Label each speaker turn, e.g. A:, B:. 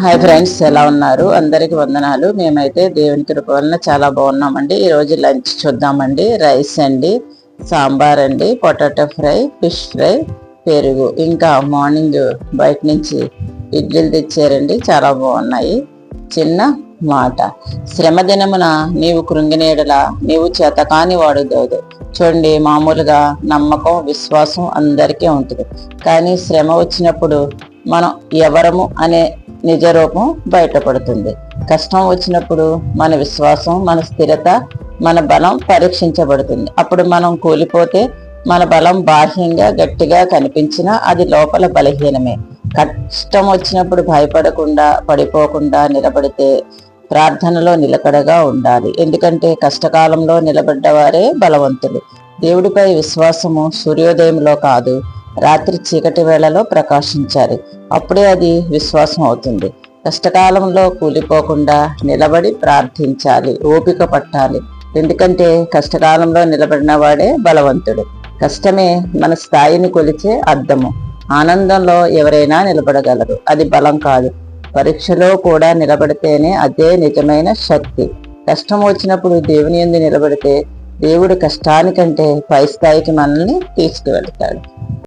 A: Hi friends, ఎలా ఉన్నారు? అందరికి వందనాలు. మేమైతే దేవుని కృప వలన చాలా బాగున్నామండి. ఈరోజు లంచ్ చూద్దామండి. రైస్ అండి, సాంబార్ అండి, పొటాటో ఫ్రై, ఫిష్ ఫ్రై, పెరుగు. ఇంకా మార్నింగ్ బయట నుంచి ఇడ్లీలు తెచ్చారండి, చాలా బాగున్నాయి. చిన్న మాట, శ్రమ దినమున నీవు కృంగినేడలా నీవు చేతకాని వాడుదోదు. చూడండి, మామూలుగా నమ్మకం విశ్వాసం అందరికీ ఉంటుంది, కానీ శ్రమ వచ్చినప్పుడు మనం ఎవరము అనే నిజ రూపం బయటపడుతుంది. కష్టం వచ్చినప్పుడు మన విశ్వాసం, మన స్థిరత, మన బలం పరీక్షించబడుతుంది. అప్పుడు మనం కూలిపోతే మన బలం బాహ్యంగా గట్టిగా కనిపించినా అది లోపల బలహీనమే. కష్టం వచ్చినప్పుడు భయపడకుండా పడిపోకుండా నిలబడితే ప్రార్థనలో నిలకడగా ఉండాలి. ఎందుకంటే కష్టకాలంలో నిలబడ్డవారే బలవంతులు. దేవుడిపై విశ్వాసము సూర్యోదయంలో కాదు, రాత్రి చీకటి వేళలో ప్రకాశించాలి. అప్పుడే అది విశ్వాసం అవుతుంది. కష్టకాలంలో కూలిపోకుండా నిలబడి ప్రార్థించాలి, ఓపిక పట్టాలి. ఎందుకంటే కష్టకాలంలో నిలబడిన వాడే బలవంతుడు. కష్టమే మన స్థాయిని కొలిచే అద్దము. ఆనందంలో ఎవరైనా నిలబడగలరు, అది బలం కాదు. పరీక్షలో కూడా నిలబడితేనే అదే నిజమైన శక్తి. కష్టం వచ్చినప్పుడు దేవుని యందు నిలబడితే దేవుడు కష్టానికంటే పై స్థాయికి మనల్ని తీసుకువెళ్తాడు.